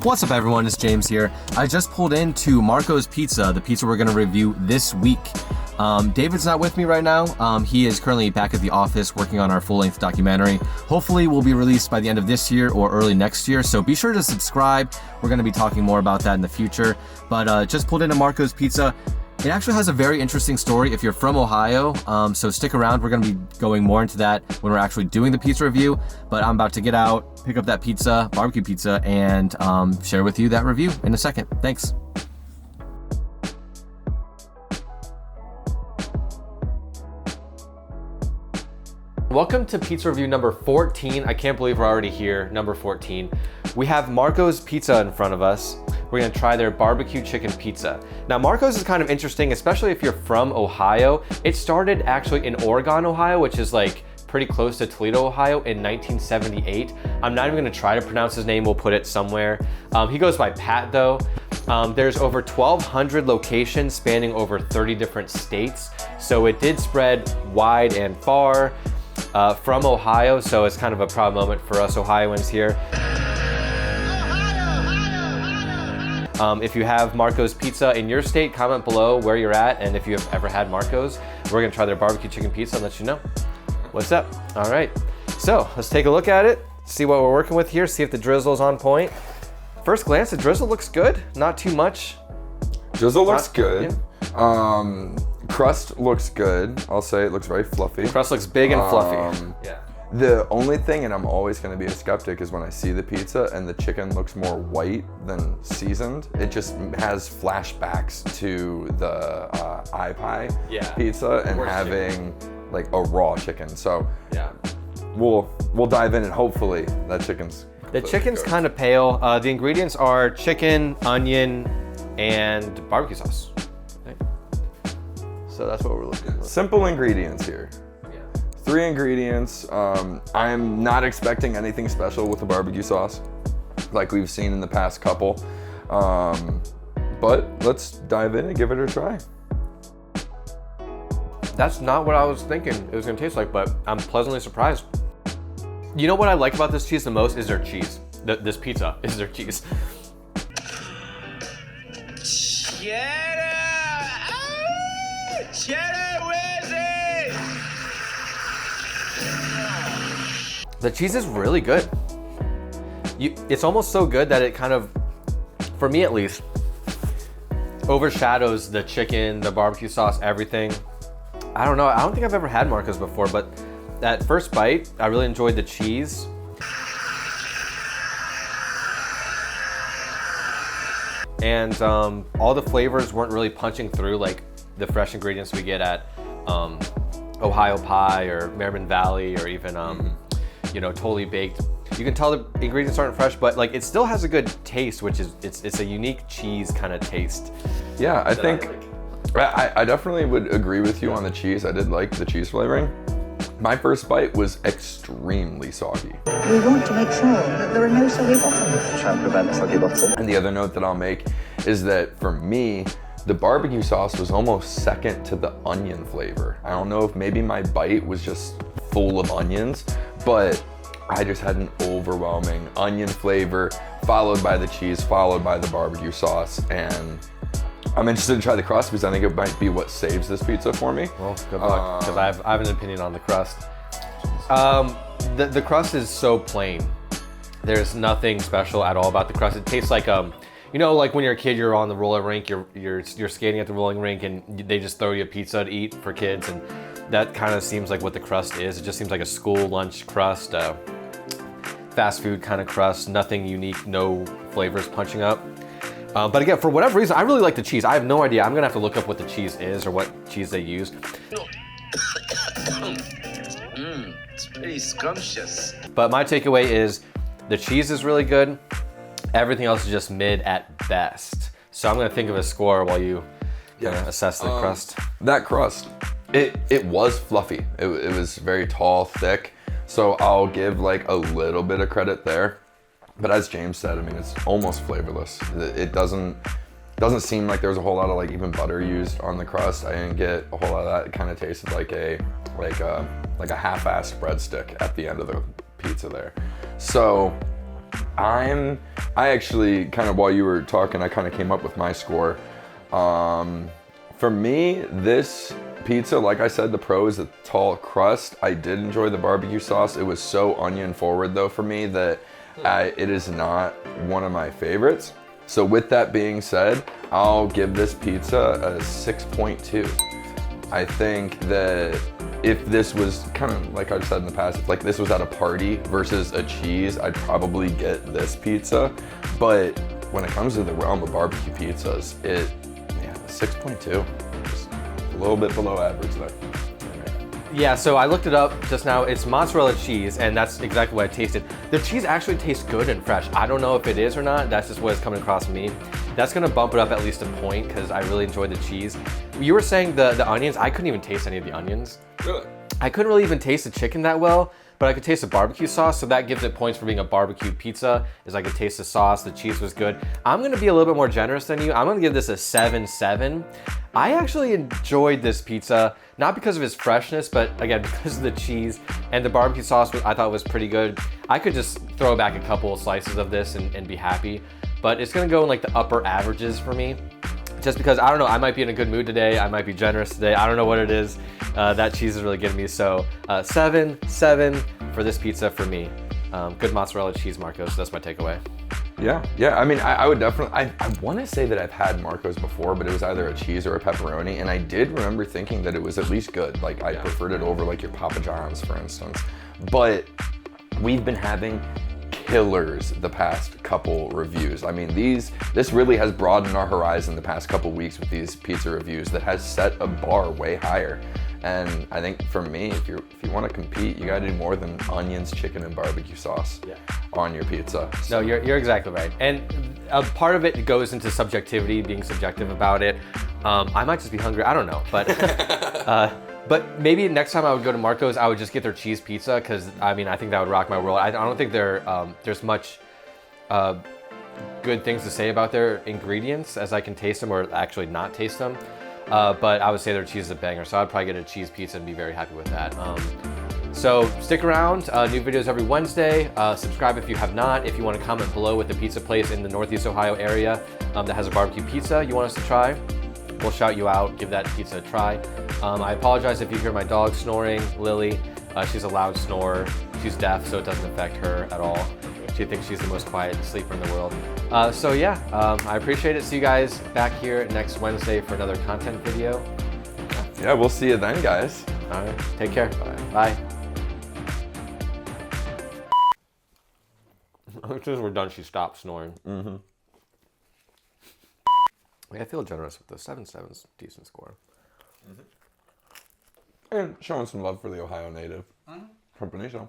What's up everyone, it's James here. I just pulled into Marco's Pizza, the pizza we're going to review this week. David's not with me right now. He is currently back at the office working on our full-length documentary. Hopefully will be released by the end of this year or early next year, so be sure to subscribe. We're going to be talking more about that in the future. But just pulled into Marco's Pizza. It actually has a very interesting story if you're from Ohio, so stick around. We're going to be going more into that when we're actually doing the pizza review, but I'm about to get out, pick up that pizza, barbecue pizza, and share with you that review in a second. Thanks. Welcome to pizza review number 14. I can't believe we're already here, number 14. We have Marco's Pizza in front of us. We're gonna try their barbecue chicken pizza. Now, Marco's is kind of interesting, especially if you're from Ohio. It started actually in Oregon, Ohio, which is like pretty close to Toledo, Ohio in 1978. I'm not even gonna try to pronounce his name, we'll put it somewhere. He goes by Pat though. There's over 1,200 locations spanning over 30 different states. So it did spread wide and far from Ohio. So it's kind of a proud moment for us Ohioans here. If you have Marco's Pizza in your state, comment below where you're at, and if you have ever had Marco's, we're gonna try their barbecue chicken pizza and let you know what's up. All right, so let's take a look at it, see what we're working with here, see if the drizzle's on point. First glance, the drizzle looks good, not too much. Drizzle looks good. Yeah. Crust looks good. I'll say it looks very fluffy. The crust looks big and fluffy. Yeah. The only thing, and I'm always going to be a skeptic, is when I see the pizza and the chicken looks more white than seasoned. It just has flashbacks to the pie pizza and having like a raw chicken. So yeah, we'll dive in and hopefully that chicken's the chicken's kind of pale. The ingredients are chicken, onion, and barbecue sauce. Okay. So that's what we're looking for. Simple ingredients here. 3 ingredients. I'm not expecting anything special with the barbecue sauce like we've seen in the past couple. But let's dive in and give it a try. That's not what I was thinking it was gonna taste like, but I'm pleasantly surprised. You know what I like about this cheese the most is their cheese. This pizza is their cheese. Cheddar! Oh, cheddar, where's it? The cheese is really good. It's almost so good that it kind of, for me at least, overshadows the chicken, the barbecue sauce, everything. I don't know, I don't think I've ever had Marco's before, but that first bite, I really enjoyed the cheese. And all the flavors weren't really punching through like the fresh ingredients we get at Ohio Pie or Merriman Valley or even you know, Totally Baked. You can tell the ingredients aren't fresh, but like it still has a good taste, which is it's a unique cheese kind of taste. Yeah, I think I definitely would agree with you on the cheese. I did like the cheese flavoring. My first bite was extremely soggy. We want to make sure that there are no soggy bottoms. Try and prevent soggy bottoms. And the other note that I'll make is that for me, the barbecue sauce was almost second to the onion flavor. I don't know if maybe my bite was just full of onions, but I just had an overwhelming onion flavor, followed by the cheese, followed by the barbecue sauce, and I'm interested to try the crust because I think it might be what saves this pizza for me. Well, good luck, because I have an opinion on the crust. The crust is so plain. There's nothing special at all about the crust. It tastes like you know, like when you're a kid, you're on the roller rink, you're skating at the rolling rink, and they just throw you a pizza to eat for kids, and that kind of seems like what the crust is. It just seems like a school lunch crust, fast food kind of crust, nothing unique, no flavors punching up. But again, for whatever reason, I really like the cheese. I have no idea. I'm gonna have to look up what the cheese is or what cheese they use. It's pretty scrumptious. But my takeaway is the cheese is really good. Everything else is just mid at best. So I'm gonna think of a score while you assess the crust. That crust, it was fluffy. It was very tall, thick. So I'll give like a little bit of credit there. But as James said, I mean, it's almost flavorless. It doesn't seem like there was a whole lot of like even butter used on the crust. I didn't get a whole lot of that. It kind of tasted like a half-assed breadstick at the end of the pizza there. So I actually kind of, while you were talking, I kind of came up with my score. For me, this pizza, like I said, the pro is the tall crust. I did enjoy the barbecue sauce. It was so onion forward though for me that it is not one of my favorites. So with that being said, I'll give this pizza a 6.2. I think that if this was kind of like I've said in the past, if like this was at a party versus a cheese, I'd probably get this pizza. But when it comes to the realm of barbecue pizzas, 6.2, just a little bit below average there. Yeah, so I looked it up just now. It's mozzarella cheese, and that's exactly what I tasted. The cheese actually tastes good and fresh. I don't know if it is or not. That's just what it's coming across to me. That's gonna bump it up at least a point because I really enjoyed the cheese. You were saying the onions. I couldn't even taste any of the onions. Really? I couldn't really even taste the chicken that well, but I could taste the barbecue sauce, so that gives it points for being a barbecue pizza, is I could taste the sauce, the cheese was good. I'm gonna be a little bit more generous than you. I'm gonna give this a 7.7. I actually enjoyed this pizza, not because of its freshness, but again, because of the cheese and the barbecue sauce I thought was pretty good. I could just throw back a couple of slices of this and be happy, but it's gonna go in like the upper averages for me. Just because, I don't know, I might be in a good mood today, I might be generous today, I don't know what it is. That cheese is really getting me, so 7 for this pizza for me. Good mozzarella cheese, Marcos, that's my takeaway. Yeah. I mean, I would definitely, I want to say that I've had Marco's before, but it was either a cheese or a pepperoni, and I did remember thinking that it was at least good. Like, I preferred it over like your Papa John's, for instance. But we've been having killers the past couple reviews. I mean, this really has broadened our horizon the past couple weeks with these pizza reviews that has set a bar way higher. And I think for me, if you want to compete, you got to do more than onions, chicken, and barbecue sauce on your pizza. No, you're exactly right. And a part of it goes into subjectivity, being subjective about it. I might just be hungry, I don't know. But maybe next time I would go to Marco's, I would just get their cheese pizza, because I mean, I think that would rock my world. I don't think there's much good things to say about their ingredients as I can taste them or actually not taste them. But I would say their cheese is a banger, so I'd probably get a cheese pizza and be very happy with that. So stick around, new videos every Wednesday. Subscribe if you have not. If you want to comment below with a pizza place in the Northeast Ohio area that has a barbecue pizza you want us to try, we'll shout you out, give that pizza a try. I apologize if you hear my dog snoring, Lily. She's a loud snorer. She's deaf, so it doesn't affect her at all. She thinks she's the most quiet sleeper in the world. So yeah, I appreciate it. See you guys back here next Wednesday for another content video. Yeah, we'll see you then, guys. All right, take care. Bye. As soon as we're done, she stopped snoring. I feel generous with the 7.7's decent score. And showing some love for the Ohio native company, so.